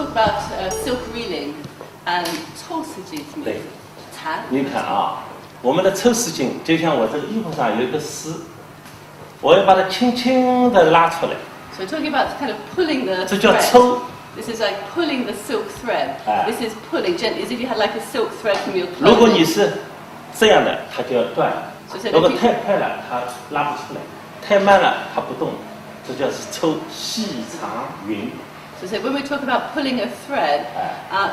talk about silk reeling and 抽丝劲对，缠。你看啊，我们的抽丝劲就像我这个衣服上有一个丝，我要把它轻轻地拉出来。So we're talking about kind of pulling the 这叫 thread. 抽。 This is like pulling the silk thread. This is pulling gently, as if you had like a silk thread from your clothing. 如果你是这样的，它就要断了； So 如果太快了，它拉不出来；太慢了，它不动。这叫是抽细长匀。 So when we talk about pulling a thread,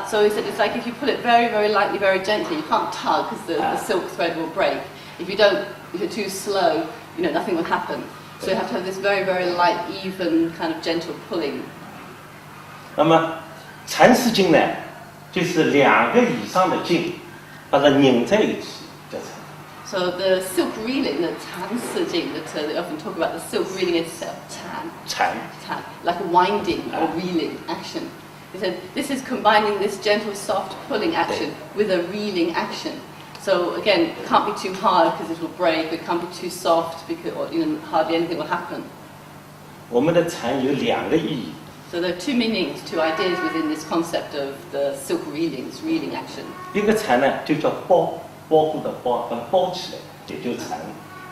so he said it's like if you pull it very, very lightly, very gently, you can't tug because the silk thread will break. If you're too slow, nothing will happen. So you have to have this very, very light, even kind of gentle pulling. 那么缠丝劲呢，就是2个以上的劲把它拧在一起叫缠。 So the silk reeling, the 缠丝劲, that they often talk about, the silk reeling itself, 缠, like a winding or reeling action. He said this is combining this gentle, soft pulling action with a reeling action. So again, it can't be too hard because it will break. It can't be too soft because hardly anything will happen. 我们的缠有2个意义。 So there are 2 meanings, 2 ideas within this concept of the silk reelings, reeling action. 一个缠呢就叫包，保护的包，把它包起来，也就缠。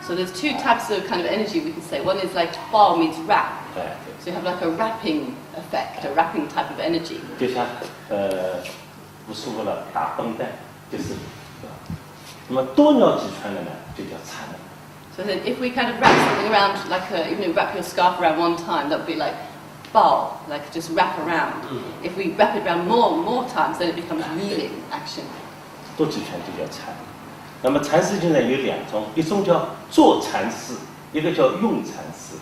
So there's 2 types of kind of energy we can say. One is like bao means wrap. 哎， So you have like a wrapping effect, a wrapping type of energy. 就像不舒服了打绷带，就是。那么多鸟击穿的呢，就叫缠。 So that if we kind of wrap something around, like wrap your scarf around one time, that would be like bao, like just wrap around. If we wrap it around more times, then it becomes reeling action. 多击穿就叫缠。那么缠丝劲呢有2种，一种叫做缠丝，一个叫用缠丝。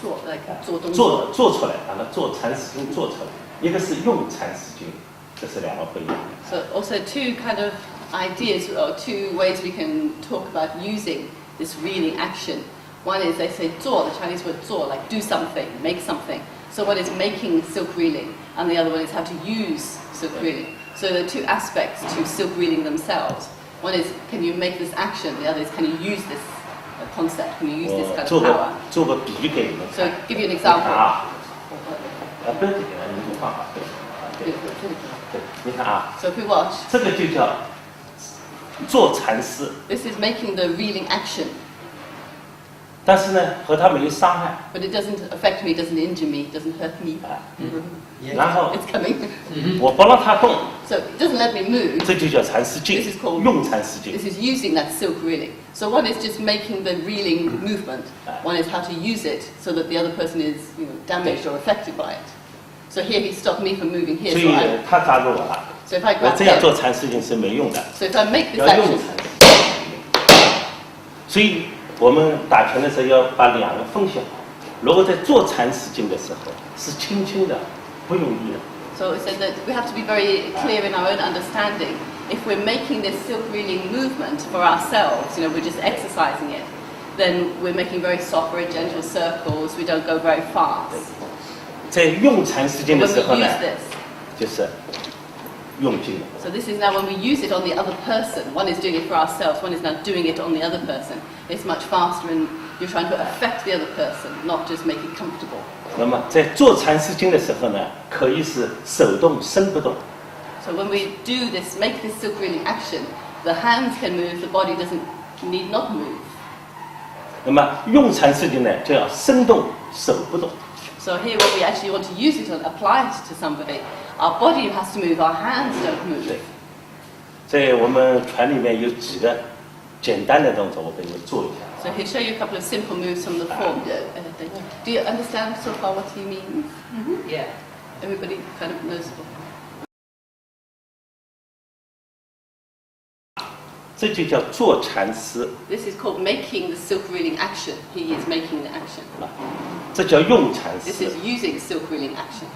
做出来，把它做缠丝劲做出来，一个是用缠丝劲，这是2个不一样的。 So also 2 kind of ideas or 2 ways we can talk about using this reeling action. One is they say 做, the Chinese word 做, like do something, make something. So one is making silk reeling, and the other one is how to use silk reeling. So there are 2 aspects to silk reeling themselves. One is can you make this action, the other is can you use this concept, can you use this kind of power. 做个比喻给你们看。 So give you an example. 不要这个，你就放好。对，你看啊。 So if we watch. 这个就叫做缠丝。 This is making the reeling action. 但是呢，和它没有伤害。 But it doesn't affect me, doesn't injure me, doesn't hurt me. 然后 It's coming. 我不让它动， So it doesn't let me move. 这就叫缠丝劲 This is called 用缠丝劲。 This is using that silk reeling. So one is just making the reeling movement. One is how to use it so that the other person is damaged or affected by it. So here he stopped me from moving here. 所以他抓住我了。 So if I 我 grab 这样 him, 做缠丝劲是没用的， so if I make this 要用 action, 缠丝。所以我们打拳的时候要把2个分享好。如果在做缠丝劲的时候，是轻轻的，不用力的。 so it said that we have to be very clear in our own understanding. If we're making this silk reeling movement for ourselves, we're just exercising it, then we're making very soft, very gentle circles. We don't go very fast. 在用缠丝劲的 When 时候 we 呢 use，this. 就是用劲。 So this is now when we use it on the other person. One is doing it for ourselves, one is now doing it on the other person. It's much faster and you're trying to affect the other person, not just make it comfortable. 那么在做缠丝劲的时候呢，可以是手动身不动。 So when we do this, make this silk reeling action, the hands can move, the body need not move. 那么用缠丝劲呢，就要身动手不动。 So here when we actually want to use it and apply it to somebody, our body has to move, our hands don't move. 对，在我们拳里面有几个简单的动作，我给你们做一下。 So he'll show you a couple of simple moves from the form. Do you understand so far what he means? Yeah. Everybody kind of knows. 这就叫做缠丝。 This is called making the silk reeling action. He is making the action. 这叫用缠 This 丝， is using silk reeling action.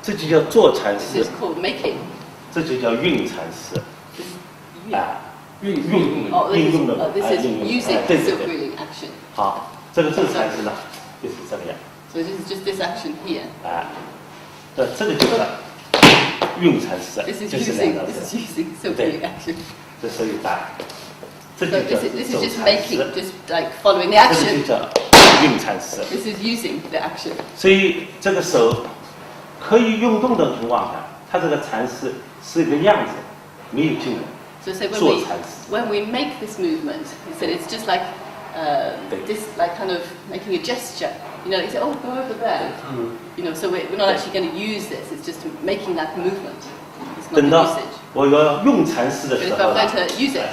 这就叫做缠 This 丝 is，called making. 这就叫运缠丝。 This is, 啊， oh, 运用的， this is 运用的， using 对 silk 对对。 reeling action. 好，这个正缠丝呢，就是这个样。 So this is just this action here. 啊，这个就是运缠丝， This is 就是using 2个 this 字 is。using silk Okay. reeling action. 这所以打，这 So 就叫 this is 走 just 缠 making, 丝， just like following the 这个 action. 就叫运缠丝。 This is using the action. 所以这个手可以运动的情况下，它这个蚕丝是一个样子，没有劲的。So when we make this movement, he said it's just like this, like kind of making a gesture. You know, he said, oh, go over there. You know, so we're not actually going to use this. It's just making that movement. It's not 等到 usage. 我要用蚕丝的 But 时 if 候 I'm 啊 going to use it,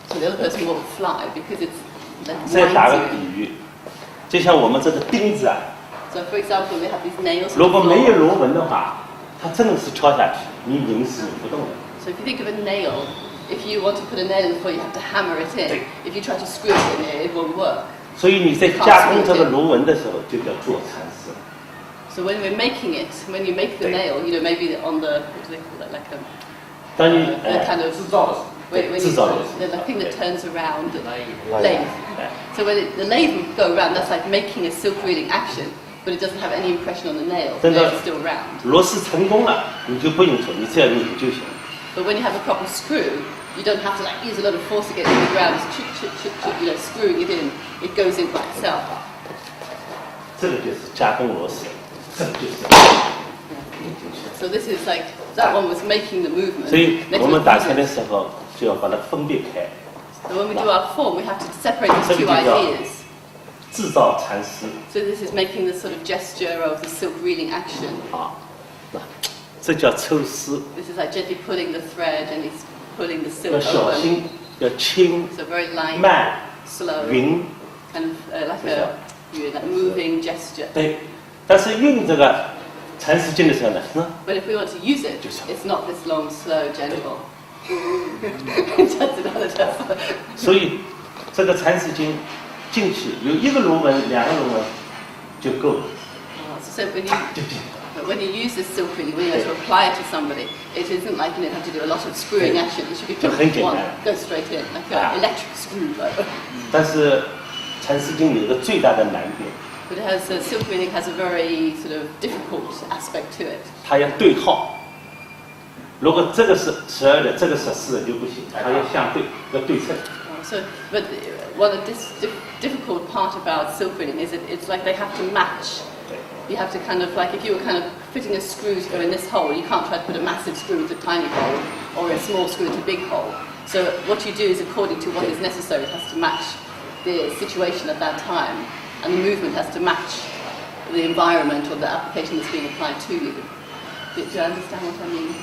so the other person will fly because it's like 再打个 winding. 比喻，就像我们这个钉子啊， So for example, we have these nails. on 如 the 果没有 floor. 螺纹的话，它真的是敲下去，你拧是拧不动的。 So if you think of a nail, if you want to put a nail in the floor, you have to hammer it in. If you try to screw it in, it won't work. 所以你在加工这个螺纹的时候，就叫做蚕丝。 So when we're making it, when you make the nail, you know, maybe on the, what do they call it, like 当你 a kind of 制造的 when you, 制造的 the thing that turns around, the lathe. lathe. So when the lathe would go around, that's like making a silk reeling action, but it doesn't have any impression on the nail. The 真的 nail is still round. 螺丝成功了，你就不用做，你只要拧就行。 But when you have a proper screw, you don't have to like use a lot of force to get it in the ground. It's you know, screwing it in. It goes in by itself. 这个就是加工螺丝，这个就是。 So this is like that one was making the movement. 所以 Next 我 one 们 was 打拳的 using. 时候就要把它分别开， So when we do our form, we have to separate these two 这个就叫 ideas. 制造蚕丝 So this is making the sort of gesture of the silk reeling action. 啊，那这叫抽丝， This is like gently pulling the thread and it's pulling the 要 silk 小 over. 心，要轻 So very light, 慢 slow, 匀， kind of like a moving gesture. 对。但是用这个蚕丝劲的时候呢， But if we want to use it, Just- it's not this long, slow, gentle. Just another just. 所以这个蚕丝劲进去有一个螺纹、两个螺纹就够了， So when you 就进。 But when you use this silk reeling, when you have to apply it to somebody, it isn't like you have to do a lot of screwing action. It should be So quick, thinking one, that. go straight in, like an electric screw. 但是蚕丝劲有一个最大的难点， But it has silk reeling has a very sort of difficult aspect to it. 它要对号。如果这个是12的，这个是14的就不行，它要相对，要对称。 So, but one of this difficult part about silk reeling is that it's like they have to match. You have to kind of like if you were kind of fitting a screw to go in this hole, you can't try to put a massive screw into a tiny hole or a small screw into a big hole. So what you do is according to what is necessary. It has to match the situation at that time, and the movement has to match the environment or the application that's being applied to you. Do you understand what I mean?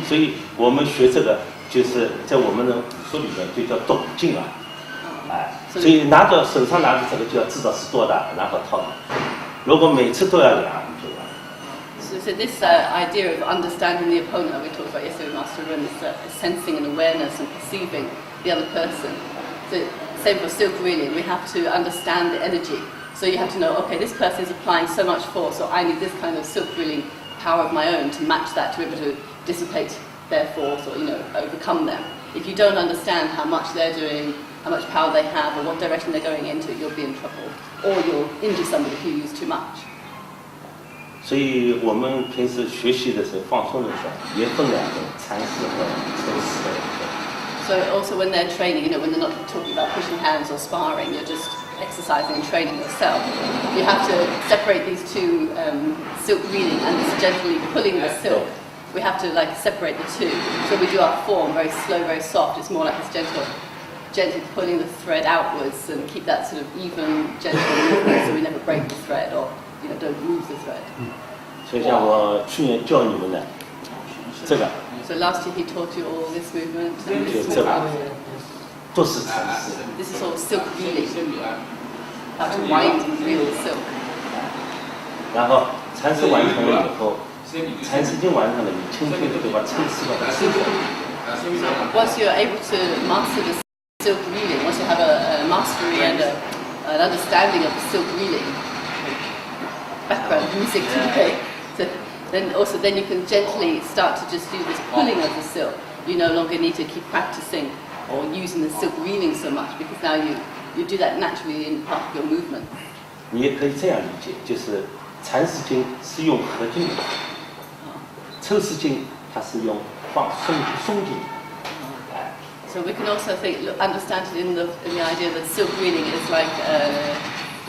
所以我们学这个，就是在我们的武术里面就叫懂劲啊，哎，所以拿着手上拿着这个就要知道是多大，然后套。如果每次都要量，你就完了。 So this idea of understanding the opponent we talked about yesterday with Master Liu, is sensing and awareness and perceiving the other person. So same for silk reeling, we have to understand the energy. So you have to know, okay, this person is applying so much force, so I need this kind of silk reeling power of my own to match that, to be able to dissipate their force or overcome them. If you don't understand how much they're doing, how much power they have, or what direction they're going into, you'll be in trouble, or you'll injure somebody if you use too much. 所以我们平时学习的时候、放松的时候，也分两种：蚕丝和抽丝。 So also when they're training, when they're not talking about pushing hands or sparring, you're just exercising and training yourself. You have to separate these two, silk reeling and this gently pulling the silk. We have to separate the two. So we do our form very slow, very soft. It's more like this gently pulling the thread outwards and keep that sort of even, gentle movement so we never break the thread or don't lose the thread. 所以像我去年教你们的这个， So last year he taught you all this movement. 就这个，都是蚕丝。 This is all silk reeling. How to wind and reel the silk. 然后蚕丝完成了以后，蚕丝劲完成了，你轻轻的就把抽丝把它抽出来。 Once you're able to master the silk reeling, once you have a mastery and an understanding of the silk reeling, background music today, so then you can gently start to just do this pulling of the silk. You no longer need to keep practicing or using the silk reeling so much because now you do that naturally in part of your movement. 你也可以这样理解，就是蚕丝劲是用合劲的，抽丝劲它是用放松劲。 So we can also understand it in the idea that silk reeling is like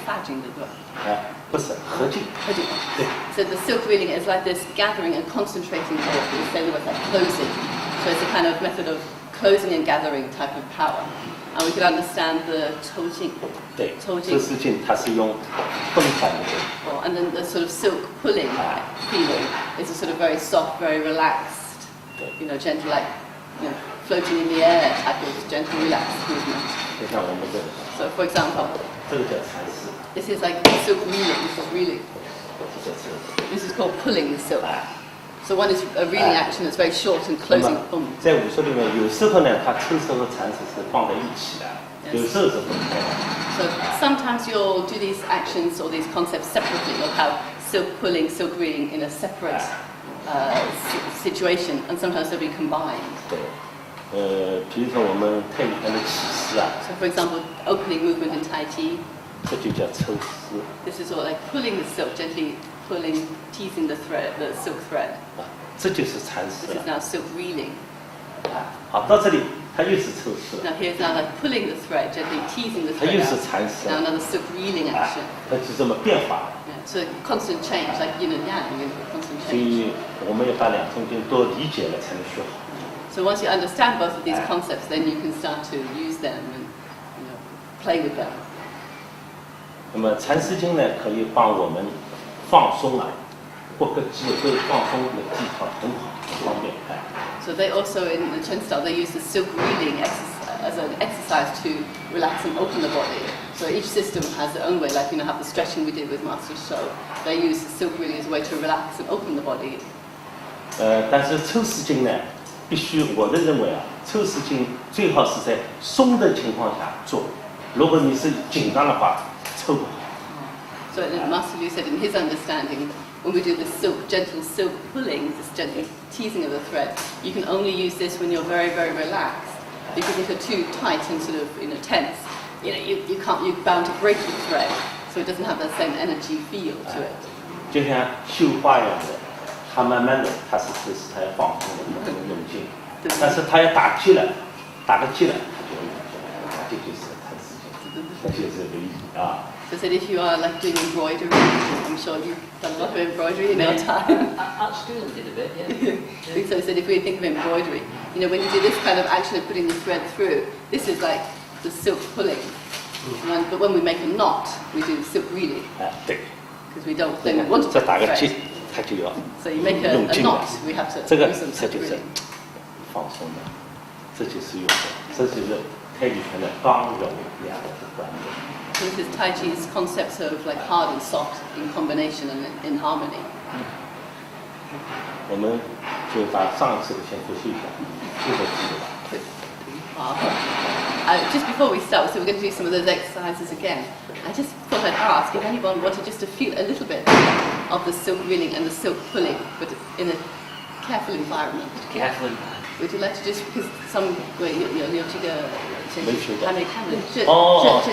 发劲的，对吧？不是合劲。合劲。对。So the silk reeling is like this gathering and concentrating power. We say the word like closing. So it's a kind of method of closing and gathering type of power. And we can understand the 抽劲。对。抽劲。抽丝劲它是用分反的。Oh, and then the sort of silk pulling feeling is a sort of very soft, very relaxed, gentle, like floating in the air type of gentle, relaxed movement. 就像我们这个。So, for example, 这个叫缠丝。This is like silk reeling. This is reeling. This is called pulling the silk. So one is a reeling action that's very short and closing. 在武术里面，有时候呢，它抽丝和缠丝是放在一起的，有时候是分开的。So sometimes you'll do these actions or these concepts separately. You'll have silk pulling, silk reeling in a separate situation, and sometimes they'll be combined. 对。比如说我们太极拳的起势啊。So for example, opening movement in Tai Chi. 这就叫抽丝。This is all like pulling the silk, gently pulling, teasing the thread, the silk thread. 这就是缠丝。This is now silk reeling. 好，到这里它又是抽丝。Now here's now like pulling the thread, gently teasing the thread. 它又是缠丝。Now another silk reeling action. 它就这么变化。So constant change, like yin and yang, constant change. 所以我们要把两种经都理解了，才能学好。So once you understand both of these concepts, then you can start to use them and play with them. 那么缠丝经呢，可以帮我们放松啊，各个肌肉都放松的技巧很好，很方便。So they also in the Chen style they use the silk reeling as an exercise to relax and open the body. So each system has their own way, like have the stretching we did with Master Liu. They use the silk reeling as a way to relax and open the body. 但是抽丝经呢，必须我的认为啊，抽丝经最好是在松的情况下做，如果你是紧张的话。抽不好。So Master Liu said in his understanding, when we do the gentle silk pulling, this gentle teasing of the thread, you can only use this when you're very, very relaxed. Because if you're too tight and sort of tense, you're bound to break the thread. So it doesn't have that same energy feel to it. 就像绣花一样的，它慢慢的，它是抽丝，它要放松的，不能用劲。但是它要打击了，打个击了，它就会用劲，这就是缠丝经，这就是这个意义啊。So said if you are like doing embroidery, I'm sure you've done a lot of embroidery in your time. At school did a bit, yeah. So said if we think of embroidery, when you do this kind of action of putting the thread through, this is like the silk pulling. But when we make a knot, we do silk reeling. 对。Because we don't then want to put the thread. 它就要 So you make a knot, we have to 这个 do some 这 silk 就是 reeling. 放松的，这就是用的，这就是太极拳的刚柔两个的关键。So this is Tai Chi's concepts of like hard and soft in combination and in harmony. 我们就把上一次的先复习一下，记得吧。Just before we start, so we're going to do some of those exercises again. I just thought I'd ask if anyone wanted just to feel a little bit of the silk reeling and the silk pulling, but in a careful environment. Careful environment. Would you like to just because some 有这个还没看的，这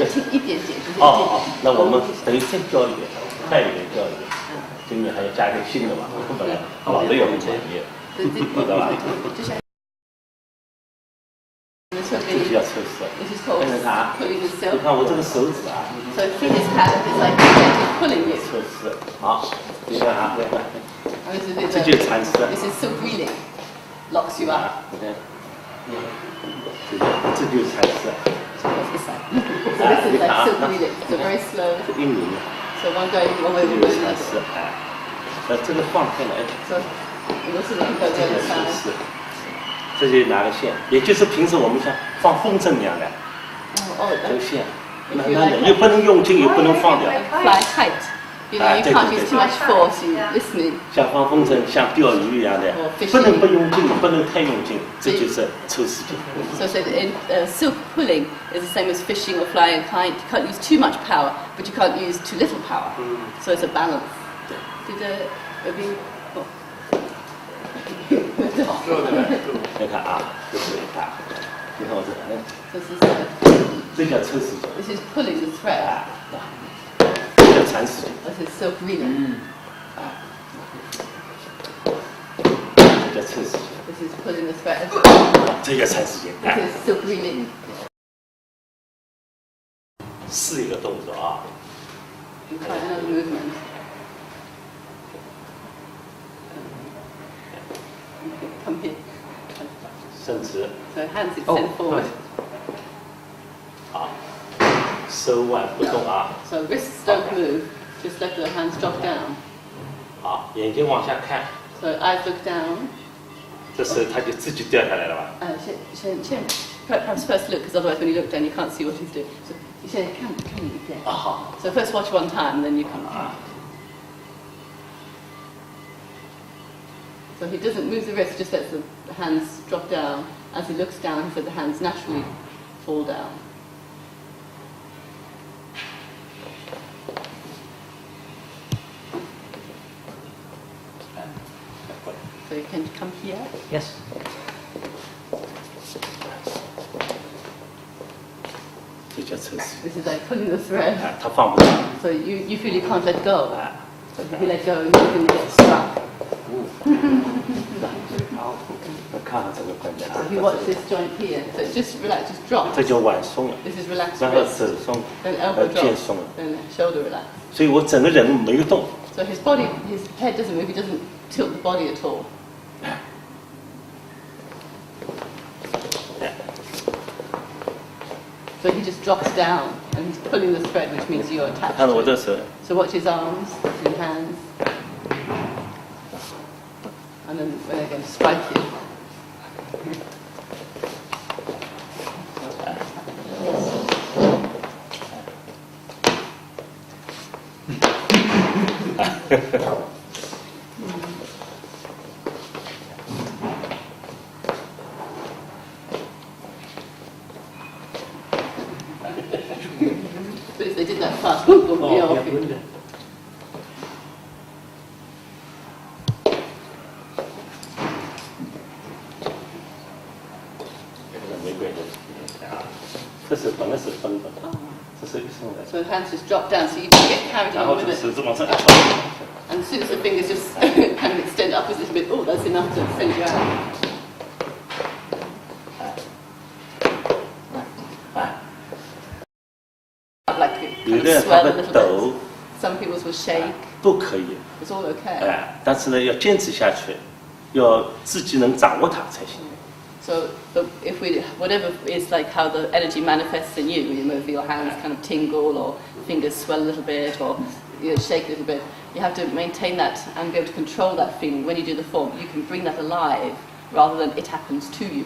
听一点点，就是一点点。那我们等于再教一点，快一点教一点，今年还要加点新的嘛，本来老的也很专业，知道吧？这就叫抽丝。跟着它，你看我这个手指啊。So through this hand, it's like pulling you. 抽丝，好，你看啊，这就是缠丝。This is silk reeling. Locks you up. 你看，这就是缠丝。So this is like silk reeling. So very slow. 一米。So one going one way, one 这就 way. 是缠丝，这个放开来。So you also can go the other side. 这就拿个线，也就是平时我们像放风筝一样的，这个线，慢慢的，又不能用劲，又不能放掉。Fly tight. You can't use too much force. You listening. 像放风筝，像钓鱼一样的，不能不用劲，不能太用劲，这就是抽丝劲。So in silk pulling is the same as fishing or flying a kite. You can't use too much power, but you can't use too little power. So it's a balance. Did you? 你看啊，就是它，你看我这个，这叫抽丝劲。This is pulling the thread. 这叫缠丝劲。This is silk reeling. 这叫抽丝劲。This is pulling the thread. 这叫缠丝劲。This is silk reeling. 试一个动作啊， We try another movement. Come here. 伸直。 So hands extend forward. 好，手腕不动啊。So wrists don't move. Just let the hands drop down. 好，眼睛往下看。 So eyes look down. 这时候他就自己掉下来了吧？ Chen, perhaps first look, because otherwise when you look down you can't see what he's doing. So you say, come here. 啊好。 So first watch one time, then you come. So he doesn't move the wrist, just lets the hands drop down. As he looks down, so the hands naturally fall down. So you can come here. Yes. 这叫抽丝。 This is like pulling the thread. 啊，他放不下。 So you feel you can't let go. 啊。 So if you let go, you're going to get stuck. 好，看看这个关键啊 So。if you watch this joint here, so it's just relax, just drop. 这叫腕松了， This is relaxed 然后 wrist. 手松， Then elbow 肩 drop. 松了。 Then shoulder relax. 所以我整个人没有动。 So his body, his head doesn't move, he doesn't tilt the body at all. So he just drops down and he's pulling the thread, which means you're attached 看到我 to 这 it. 手， So watch his arms, his hands. And then when they're going to strike you. But if they did that fast, boom, boom, Oh, you're off. yeah, good. 玫瑰的啊，这是本来是分的，这是一松的， So the hands just drop down, so you don't get carried 然 along 后 with 这 it. 手指往上一翘， And as soon as the fingers just kind of extend up a little bit, oh, that's enough to send you out. 哎， Like it 有 kind 的 of 人他 swell a 会 little 抖 bit.，Some people's will shake. 都可以， It's all okay. 哎，但是呢要坚持下去，要自己能掌握它才行。 So if we, whatever is like how the energy manifests in you, you move your hands kind of tingle or fingers swell a little bit or you shake a little bit, you have to maintain that and be able to control that feeling. When you do the form, you can bring that alive rather than it happens to you.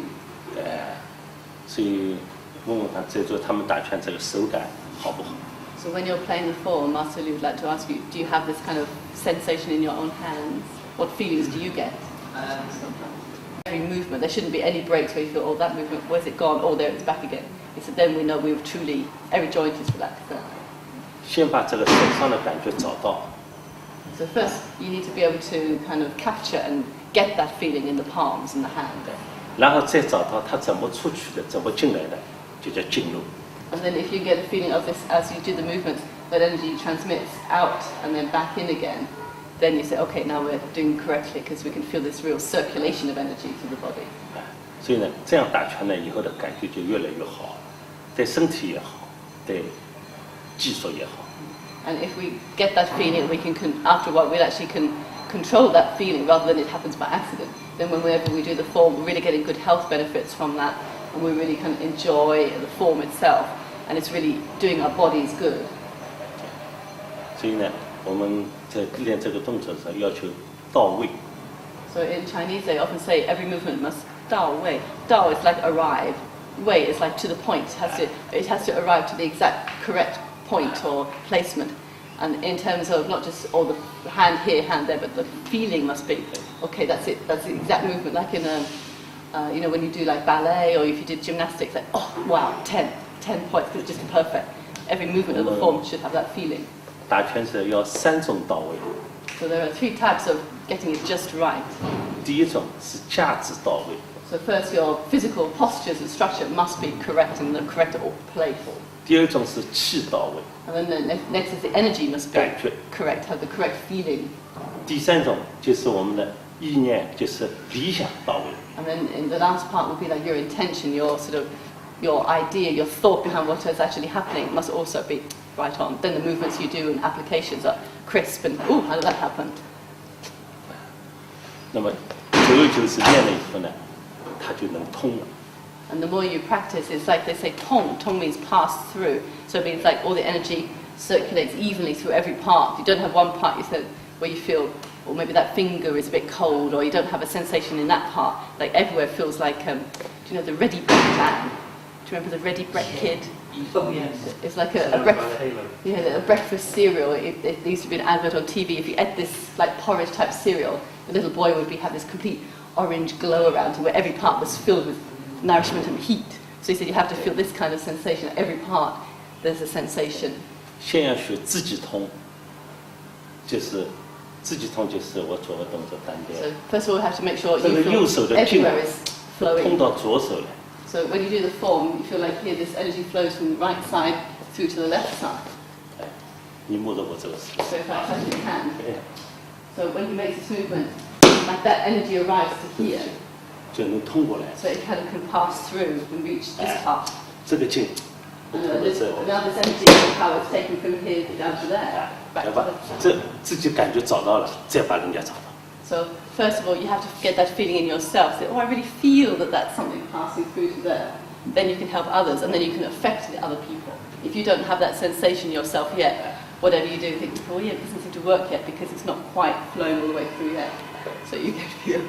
所以问问看，在座他们打拳这个手感好不好？ So when you're playing the form, Master Liu would like to ask you, do you have this kind of sensation in your own hands? What feelings do you get? Every movement, there shouldn't be any breaks where you feel, oh, that movement, where's it gone? Oh, there it's back again. It's that then we know we've truly, every joint is relaxed. 先把这个手上的感觉找到， So first, you need to be able to kind of capture and get that feeling in the palms and the hand. 然后再找到它怎么出去的，怎么进来的，就叫进入。 And then if you get a feeling of this as you do the movement, that energy transmits out and then back in again, then you say, okay, now we're doing correctly because we can feel this real circulation of energy through the body. 所以呢，这样打拳呢，以后的感觉就越来越好，对身体也好，对技术也好。 And if we get that feeling, we can after a while, we actually can control that feeling rather than it happens by accident. Then whenever we do the form, we're really getting good health benefits from that, and we really can enjoy the form itself, and it's really doing our bodies good. 所以呢，我们在练这个动作的时候要求到位。 So in Chinese, they often say every movement must dao wei. Dao is like arrive. Wei is like to the point. It has to arrive to the exact correct point or placement. And in terms of not just all the hand here, hand there, but the feeling must be, okay, that's it. That's the exact movement. Like in you know, when you do like ballet or if you did gymnastics, like, oh, wow, 10 points, because it's just perfect. Every movement of the form should have that feeling. 打拳是要三种到位， So there are 3 types of getting it just right. 第一种是价值到位， So first, your physical postures and structure must be correct in the correct place. 第二种是气到位， And then the next is the energy must be 感觉， correct, have the correct feeling. 第三种就是我们的意念，就是理想到位。 And then in the last part will be like your intention, your sort of, your idea, your thought behind what is actually happening must also be right on. Then the movements you do and applications are crisp and, ooh, how did that happen? 那么久而久之练了以后呢，它就能通了。 And the more you practice, it's like they say tong. Tong means pass through. So it means like all the energy circulates evenly through every part. You don't have one part you said where you feel, or maybe that finger is a bit cold, or you don't have a sensation in that part. Like everywhere feels like, do you know the Ready Brek man? Do you remember the Ready Brek kid? Oh, yes. It's like a breakfast cereal. It used to be an advert on TV. If you ate this like porridge type cereal, the little boy would have this complete orange glow around him where every part was filled with nourishment and heat. So he said you have to feel this kind of sensation. At every part, there's a sensation. 先要学自己通，就是我做的动作单边。 So first of all, you have to make sure 这个 you 右 feel 手的劲 everywhere is 通 flowing. 到左手来。 So when you do the form, you feel like here this energy flows from the right side through to the left side. 哎，你摸着我这个手。 So if I touch your hand, 哎， so when he makes this movement, like that energy arrives to here. 就能通过来。 So it kind of can pass through and reach this part. 这个劲，我通到这。 Now this energy is how it's taken from here down to there. 哎， Back 要 to 把 the 这自己感觉找到了，再把人家找到。 So first of all, you have to get that feeling in yourself. Say, oh, I really feel that that's something passing through to there. Then you can help others, and then you can affect the other people. If you don't have that sensation yourself yet, whatever you do, you think, oh yeah, it doesn't seem to work yet because it's not quite flowing all the way through yet. So you can feel.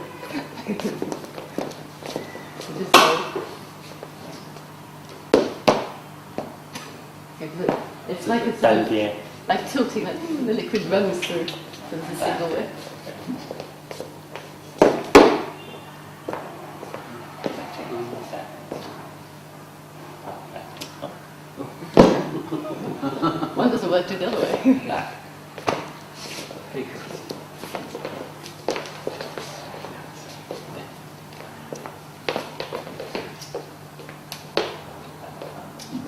Just go. Okay, look. It's like it's 单边。 like tilting, like the liquid runs through. So there's a single way. One doesn't work, do the other way.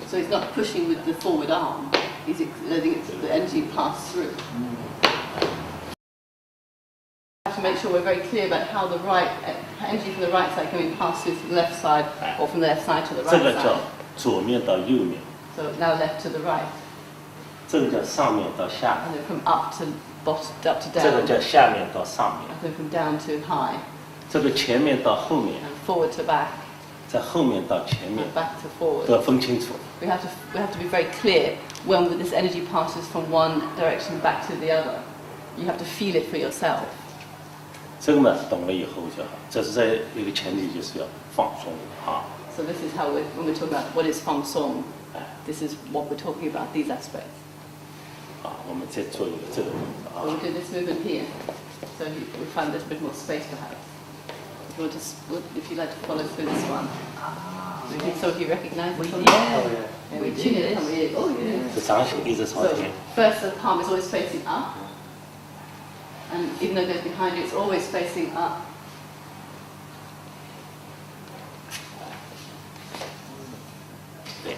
So he's not pushing with the forward arm, he's letting the energy pass through. We have to make sure we're very clear about how the energy from the right side can be passed through to the left side, or from the left side to the 这个 right 叫 side. 左面到右面， So now left to the right, 这个叫上面到下 and 面， then from up to bottom, up to 这个 down, 叫下面到上面， and then from down to high, 这个前面到后面， and forward to back, 在后面到前面 and back to forward. 都要分清楚。 We have to be very clear when this energy passes from one direction back to the other. You have to feel it for yourself. 这个嘛，懂了以后就好。这是在一个前提，就是要放松啊。 So this is how when we're talking about what is Fang Song, this is what we're talking about, these aspects. 啊，我们再做一个这个动作 So 啊 we'll do this movement here. So we find there's a bit more space perhaps. If you want to, if you'd like to follow through this one. So if you recognise it from there. And we tune it, oh yeah. 是掌心一直朝 So 前， first the palm is always facing up. And even though it goes behind you, it's always facing up. 对，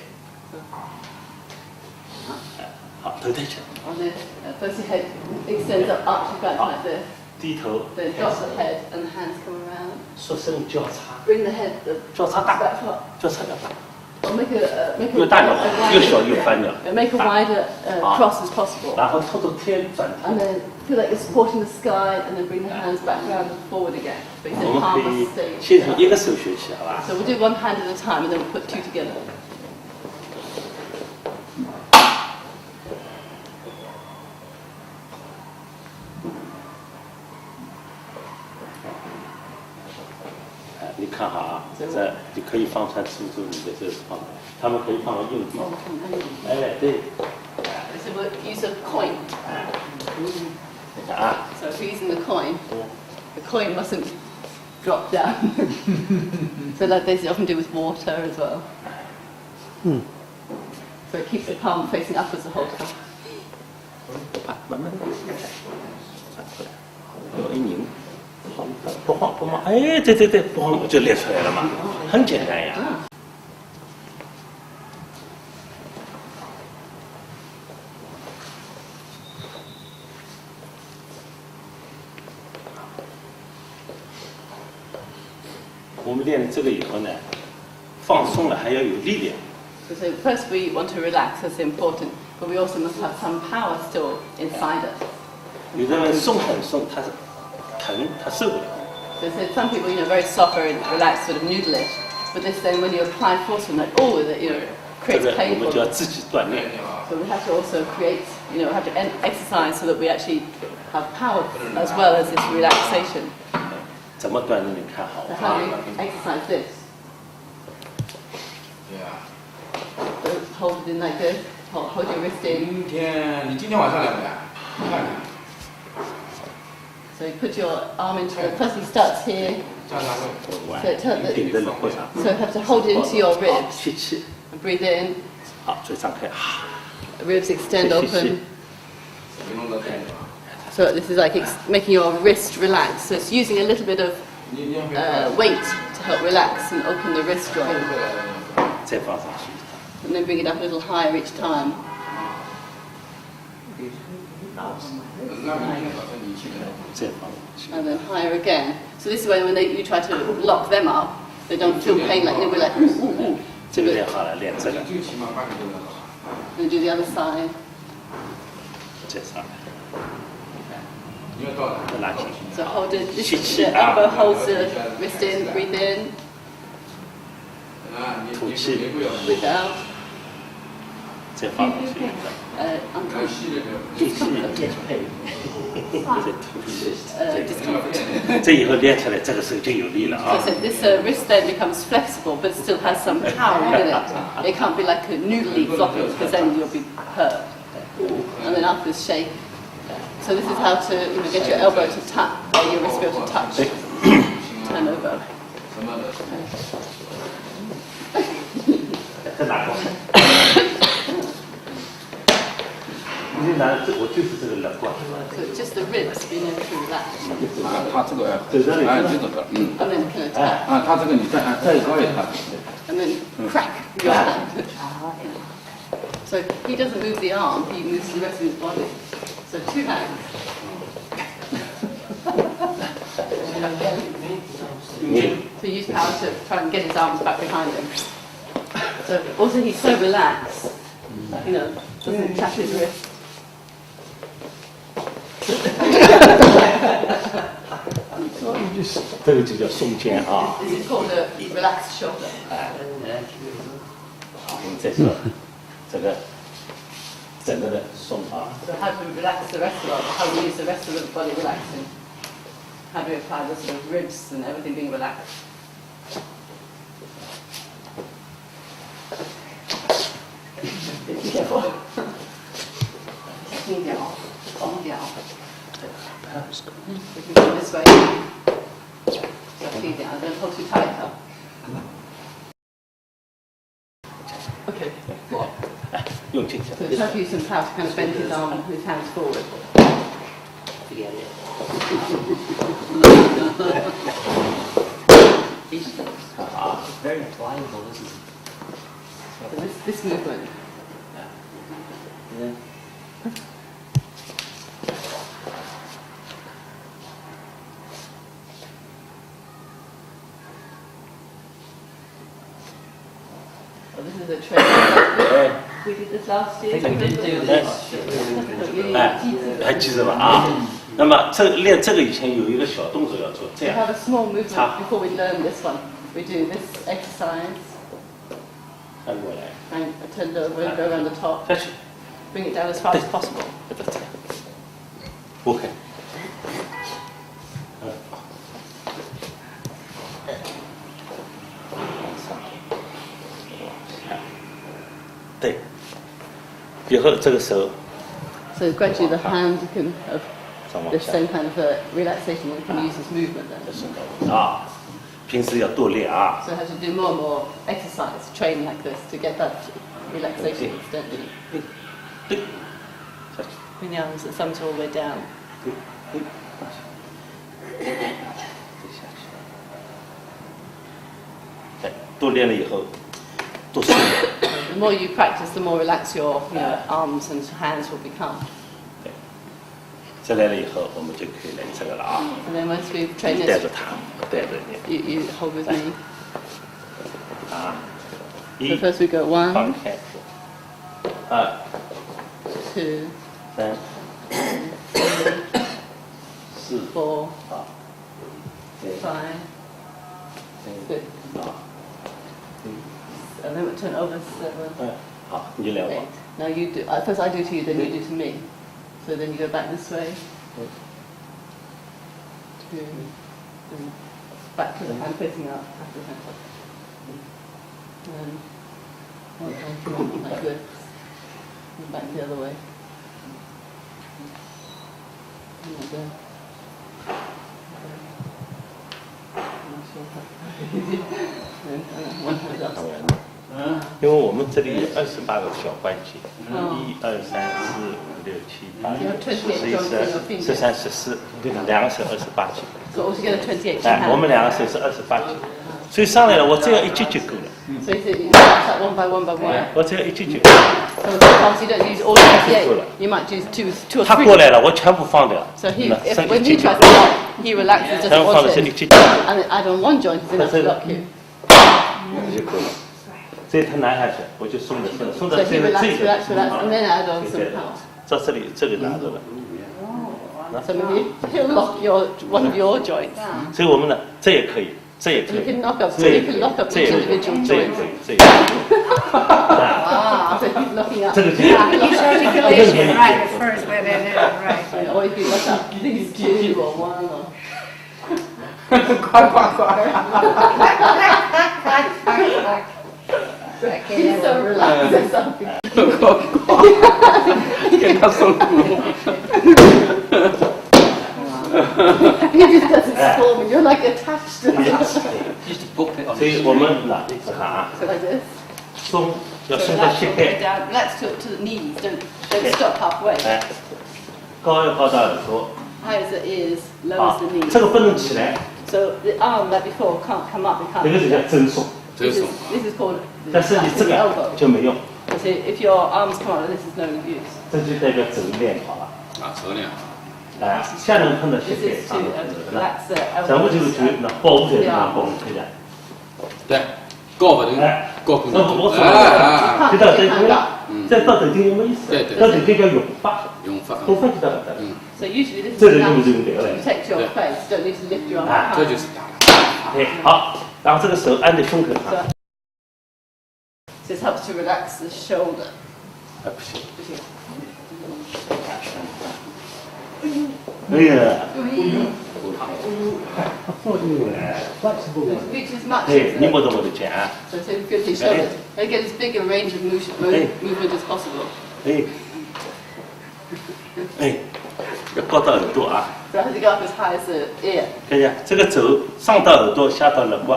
好，头抬起来， On the first your head extends up to back like this. 低头， Then drop the head and the hands come around. 缩身交叉， Bring the head 交叉 up 大 back up. 交叉要大， Or make a 越大越好，越小 wider, 越翻了。 make a wider cross as possible. 然后透透天转 And 天， then feel like you're supporting the sky, and then bring the hands back round and forward again. But you 我 said 们 palm 可以 must stay. 先从一个手学起，好吧？ So we'll do one hand at a time, and then we'll put two together. .你看好啊，这你可以放穿出租，你的这是放的，他们可以放到右边。哎，对， So we'll use a coin. 你看啊， So if we're using the coin mustn't drop down. So like they often do with water as well. So it keeps the palm facing upwards the whole time. 啊，慢慢的，有一拧，不晃不晃，哎，对对对，不晃就练出来了嘛，很简单呀。我们练这个以后呢，放松了还要有力量。So first we want to relax, that's important. but we also must have some power still inside us. 有的人松很松，他是疼，他受不了。 So some people, very soft, very relaxed, sort of noodlish. But this then, when you apply force from that,这 creates 个 pain 我们 for 就要 them. 自己锻炼。 So we have to also create, have to exercise so that we actually have power as well as this relaxation. 怎么锻炼？你看好 So how 啊 do we exercise this? So hold it in like this. Hold your wrist in. 你今天晚上来不来？看看。 So you put your arm into the. First he starts here. 家长会。 So it turns 顶着肋骨上。 So you have to hold it into your 好 ribs. 吸气， And breathe in. 好，嘴张开，啊， The ribs extend 吸气 open. 没弄到这里吧？ So this is like making your wrist relax. So it's using a little bit of 你要不 weight to help relax and open the wrist joint. 再放上去， And then bring it up a little higher each time. 那你保证你去的。再放上去。 And then higher again. So this is when you try to lock them up, they don't feel pain like they'll be like, ooh, ooh, ooh. 这个练好了，练这个，最起码半个多小时。 And do the other side. 再上来，你要到了。再拉紧。 So hold it, this 吸 is 气 the 啊， elbow holds the wrist in, breathe in, 啊，你吐气你不要。 breathe out. 再放上去， Uncomfortable. 吸气，再吐气， Discomfort. 这以后练出来，这个手就有力了 So 啊 I。said this wrist then becomes flexible but still has some power in it. It can't be like a noodly floppy because then you'll be hurt. And then after shake. So this is how to get your elbow to touch, your wrist be able to touch. Turn over. 什么的？再拿过来。你拿这，我就是这个肋骨。 So it's just the ribs being able to relax. 啊，他这个在这里， 哎，就这个，嗯， And then kind of tap. 啊，他这个你再高一点， And then crack your hand. So he doesn't move the arm, he moves the rest of his body. So 2 hands. 你 So use power to try and get his arms back behind him. So also he's so relaxed, doesn't tap his wrist. 这个就叫松肩啊。 This is called a relaxed shoulder. 我们再说这个整个的松啊。 So how do we relax the rest of it? How do we use the rest of the body relaxing? How do we apply the sort of ribs and everything being relaxed? Be careful. 轻点，轻点。We can go this way. So 轻点，don't hold too tight. Okay. 用劲下。 So try to use some power to kind of bend his arm, his hands forward. Very pliable, isn't it? So this movement. Yeah. Well, this is a training. We did this last year. I think we did do this. 哎，还记得吧啊？那么练这个以前有一个小动作要做，这 We 样 have a small movement before we learn this one. We do this exercise 翻过来， and turn it over and go around the top. 下去 Bring it down as far as possible. ，OK。对，以后这个手 So gradually the hand can have 上往 the 下， same kind of relaxation. We can use this movement then. 手到啊，平时要多练啊。 So I have to do more and more exercise, train like this to get that relaxation extension. 对，下去， Bring the arms and thumbs all the way down. 对，对，再下去。哎，多练了以后，多舒服。 The more you practice, the more relaxed your arms and hands will become. 对，再来了以后，我们就可以来这个了啊。 And then once we've trained 带着 this, 它，带着你 you hold with me. 啊。 So 一， first we go 1, 放开，二， 2, 3、 4, 5, 好， 6, 好， and then we turn over 7, 好，你就来我。 8. Now you do. First I do to you, then you do to me. So then you go back this way. 2, 3, back to the hand facing up. After the hand. And 1, like this. And back the other way. And like that. And one hand up. 因为我们这里有28个小关节，1、2、3、4、5、6、7、8、9、10、11、12、13、14，两个手28级。 So altogether 28. 哎，我们两个手是28级，所以上来了，我只要一击就够了。 So you start one by one by one. 我只要一击就够了。 So sometimes you don't use all 28. You might use two or 他 three. 过来了，我全部放掉。 So he, 那 if, 剩 when 一 he 击就 tries 够 to 了。 lock, he relaxes 全 just 部放 one 到这里 it. 去， And then add on one joint, he's enough to lock you. 就够了。所以他拿下去，我就松着，松 So 着 he 这个 relax, 这 relax, relax, 个， and then add on 对 some 对 power. 到这里拿着了。 So maybe he'll lock one of your joints. 所以我们呢，这也可以，这也可 You 以， can knock up, 这 so 也 you 可 can 以 lock up 这 each 也可以， individual 这也 joint. 可以，这也可以。 Ah, so he's locking up. 这个就可以。 Each articulation, right, at first, but then, right. Or if you lock up these two or one or... 快快快！ He's so relaxed or something. 快快！给他松骨。 He just doesn't squirm and you're like attached to him. Just book it on 所以我们呢，看啊， So like this. 松要 So 松到 relax 膝 all the 盖 way，down. Relax to the knees. Don't stop halfway. 哎，高要高到耳朵， High as the ears, low 好 as the，knees. 这个不能起来， So the arm like before can't come up. It 这个 can't. 是叫真松， This is called 但是你 relaxing 这 the 个 elbow. 就没用， So if your arms come out, this is no use. 这就代表肘练好了，啊，手练。哎，下能碰到膝 This 盖 is 上 to 面， relax the 全部 elbow. 就是就那保护在那保护推的，对，高不等哎，高不那我哎哎哎，就到头顶了，再到头顶有没意思？对对到头顶叫涌发，用法，涌发就到这了， So usually this is 这个 enough 就是用这个来 to。protect your Yeah. face. Don't need to lift your arm 啊，这 high. 就是打了。对，好，然后这个手按在胸口上， So this helps to relax the shoulder. 哎不行，哎呀， Reach as much 哎， as 你摸着我的肩啊， so it's good to his shoulders. And get as big a range of movement as possible. 哎，哎，要高到耳朵啊， So it has to go up as high as the ear. 看见这个肘上到耳朵，下到肋骨，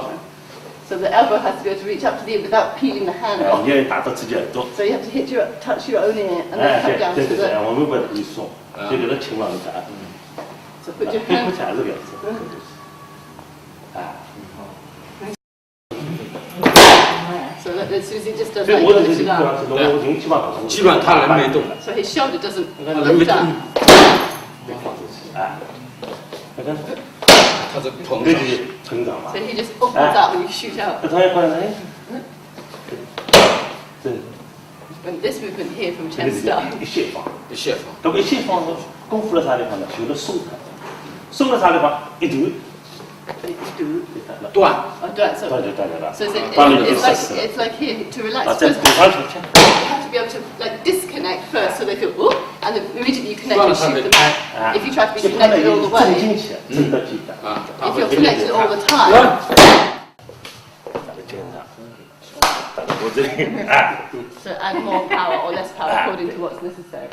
So the elbow has to be able to reach up to the ear without peeling the hand 哎， off. 你要打到自己耳朵， So you have to touch your own ear and 哎， then come down 对 to 对对， the. 我们不可以松，就给它轻往下， So put your 屁股 hand. 夹这个样子，啊， So that as soon as he just does 所 that, 以 you 我这 lift 个 it 地方 up. 是我已经基本上基本上他人没动， So his shoulder doesn't 人没 lift 动 up.，哎，看看，他是膨胀。这就是成长嘛 So。he just opens up when you shoot out. 同学看，哎，这 And this movement here from 这个 Chen 是叫 start. 一线放。一线放，那么一线放功夫在啥地方呢？就在松开，松在啥地方？一断， Do. 断， Oh, do it. So, 断就断掉了。 so把你的就 it's 死 like 死了。 it's like here to 啊， relax. 再 First, 怼上去， you have to be able to like disconnect first, so they feel whoop, and then immediately you connect and shoot them out. 啊， If you try to be 就看到 connected all 有 the 正 way, 进去，正到进的。啊，他 if 会 you're 给 connected 你 all the time, 打在肩上，打在脖子里，啊， so add more power or less power according to what's necessary.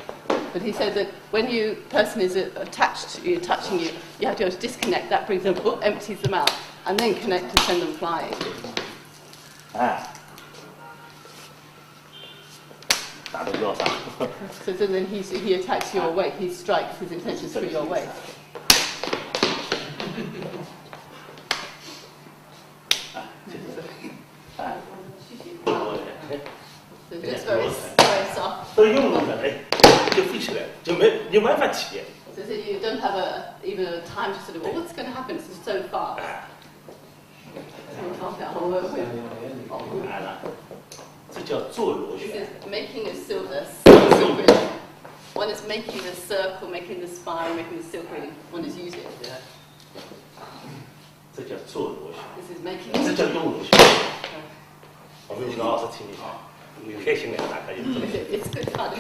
But he said that when you person is attached to you, touching you, you have to be able to disconnect. That brings them, whoop, empties them out, and then connect to send them flying. 哎，打到腰上， So then he attacks your weight. He strikes his intentions through your weight. 哎， So just very soft. 都用了，哎，就飞起来，就没办法体验。 So that you don't have even a time to sort of, well, what's going to happen? This is so fast. 完了，这叫做螺 This 旋。 is making a silver. One is making the circle, making the spiral, making the silk reading. One is using. 这叫做螺旋， This is making. 这叫用螺旋。我们老师听你讲，开心的大家就这么。 It's good fun.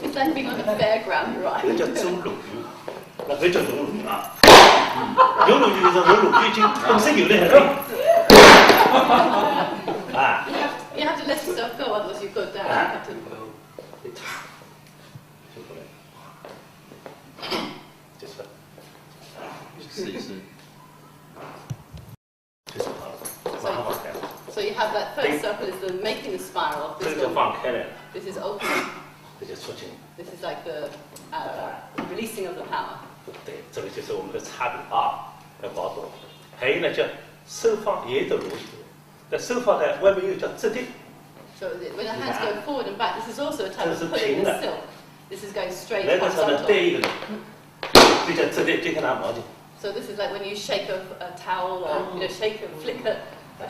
It's like being on a fairground, 这 right? 个叫周鲈鱼，那不叫游鲈鱼啊。游鲈鱼就是我鲈鱼已经本身游得很累。啊。 You have to let yourself go, otherwise you go down. You have to. 就过来，就是试一试。就是好了，马上放开了。 So you have that first circle is the making the spiral. 这 This 个就 one. 放开了， This is opening. 这就促进。 This is like the releasing of the power. 对，这个就是我们的差别啊，要搞懂。还有呢，叫收放也有的螺旋，那收放呢，外面又叫质地。 So when your hands go forward and back, this is also a type of This is pulling the平的。 silk. This is going straight 来个上面带 horizontal. 一个人，这叫质地，就跟拿毛巾。 So this is like when you shake a towel or shake a flick a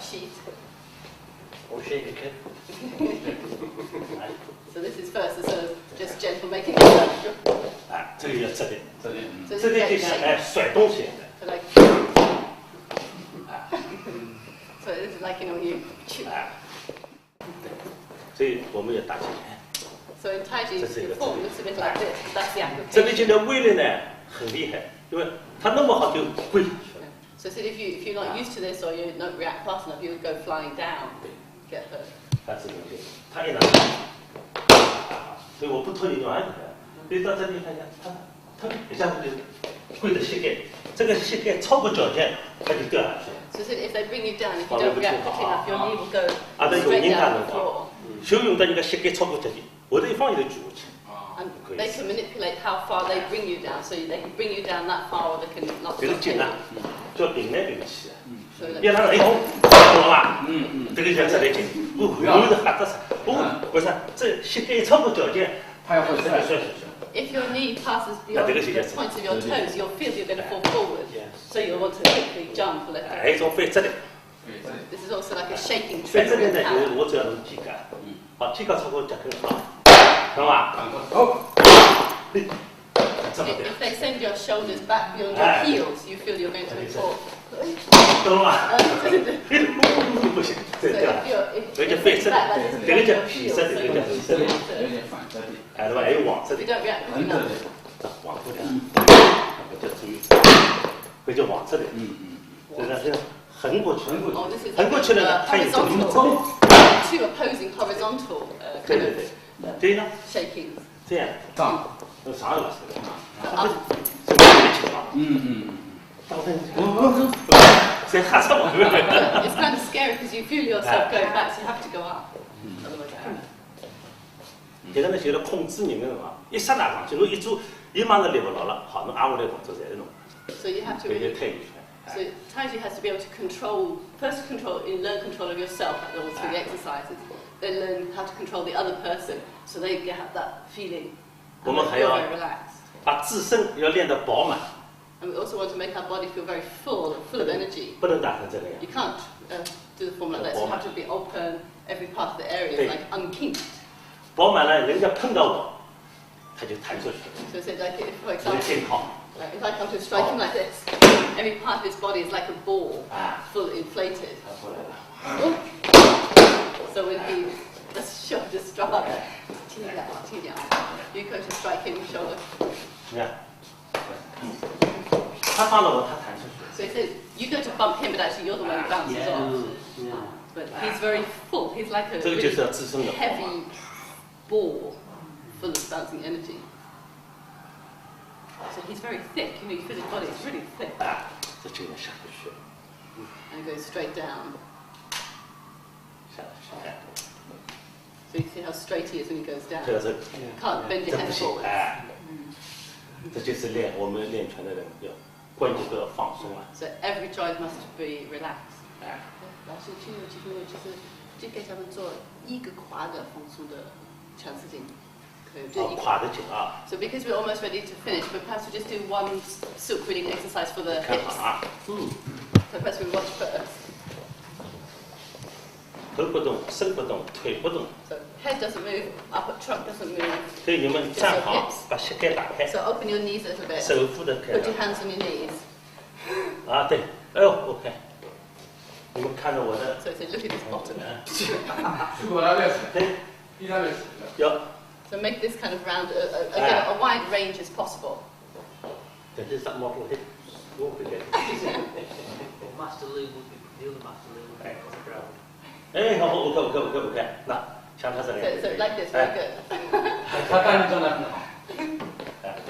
sheet. 我先给开。 So this is first, so just gentle making the circle. 哎，这个叫质地， 这里， So this 质 is 地 like 就像 shake. 哎甩东西一样的。 So like. So this is like you. 哎，所以我们要打起来。 So in Tai Chi, This is the the form thing. looks a bit like this. That's the 这个劲 application. 的威力呢很厉害，因为它那么好就跪下去了。 So if you're not used to this or you don't react fast enough, you would go flying down, get hurt. 它这个就，它一拿，所以我不脱你软一点，所以到这里看一下，它一下子就跪着膝盖，这个膝盖超过脚尖，它就掉下去了。 So if they bring you down, if you don't react quickly enough, your knee will go 啊，那有 straight 人家 down 能 the 放 floor.，就用到你个膝盖超过脚尖，我这一放就举过去。 And they can manipulate how far they bring you down, so they can bring you down that far, or they can not 这个 stop 劲 you. 啊，叫顶来顶去， So 一 that, 让人红，懂了吧？嗯嗯，这个叫这来劲，不有的吓得死，不是这膝盖超过脚尖，他要会这个摔。摔下去。 if your knee passes beyond the points of your toes, you'll feel you're going to fall forward. So you'll want to quickly jump or let 还有一种反质力， This is also like a shaking 反质 trigger 力呢， in 就是 power. 我只要能体感，好，体感超过脚跟好，懂吧？好，这么 If 的， they send your shoulders back beyond your heels, you feel you're going to fall. 懂了吧？ So 不行， if 这样， you're 这个 if 反 it's 质力 back like this, 这个 beyond 叫 your 皮 heels, 质 so 力， you 这个叫 want 皮 to 质力，有点反这里。哎，对吧？还有网质 If 力 you，don't react 横 quickly 着 enough, 的。网质力，这叫注意，这叫网质力，这是横过去， oh, this is 横过去了呢，它有这个 horizontal. Two opposing horizontal 对 kind 对 of 对，对呢， shaking. 这样，上。啥都不是， Up. 这个没情况。嗯。先吓死我！ It's kind of scary because you feel yourself going back, so you have to go up. Otherwise, 这个呢，就是控制人的辰光，一刹那上去，侬一做，伊马上立不牢了，好，侬挨下来动作侪是侬， so you have to 这就 really. 太极拳。 So Tai Chi has to be able to control, first control, learn control of yourself all through the exercises, then learn how to control the other person, so they get that feeling. And Woman they feel 还要 very relaxed. 把自身要练得饱满， And we also want to make our body feel very full of energy. 不能打成这个样。 You can't do the form like that, so you have to be open, every part of the area is like unkinked. 饱满了，人家碰到我，他就弹出去了， So say like if, for 这个 example, 健康。 like if I come to strike him like this, every part of his body is like a ball, full inflated. 他出来了， So when he the shoulder strike, you go to strike him shoulder. 你看，他放了我，他弹出去。 So he says you go to bump him, but actually you're the one who bounces off. But he's very full. He's like a 这个就是 really 要自身的饱满。 heavy ball full of bouncing energy. So he's very thick. You know, you feel his body is really thick, 啊，这就要下不去， and it goes straight down. 下不去，哎， So you see how straight he is when he goes down. 这个是 Can't bend 这 your 不 head 行， forward. 哎，这就是练我们练拳的人要关节都要放松啊， So every joint must be relaxed. 哎，老师，就是就给他们做一个胯的放松的缠丝劲，可以就一个。胯的紧啊， So because we're almost ready to finish, but perhaps we just do one silk reading exercise for the 看 hips. 好啊， So perhaps we watch first. 头不动，身不动，腿不动， So head doesn't move, upper trunk doesn't move. 所以你们站好，把膝盖打开， So open your knees a little bit. 手扶着开 Put your hands on your knees. 啊，对，哎呦 ，OK， 你们看着我的， So say, look at this bottom. 我那边是，对，你那边是。要， So make this kind of round, again, a wide range as possible. 这是什么？我不给。 Master Liu would be the other Master Liu would be on the ground. 哎，好，OK，那像他这 So, 样， so like this, very good. 他单人状态很好。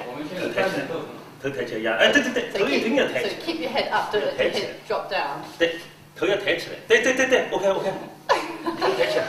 我们现在单人都很好。头抬起来压，哎，对， So 头一定要抬 so 起来， keep your head up, don't let your head drop down. 对，头要抬起来，对，OK，头抬起来。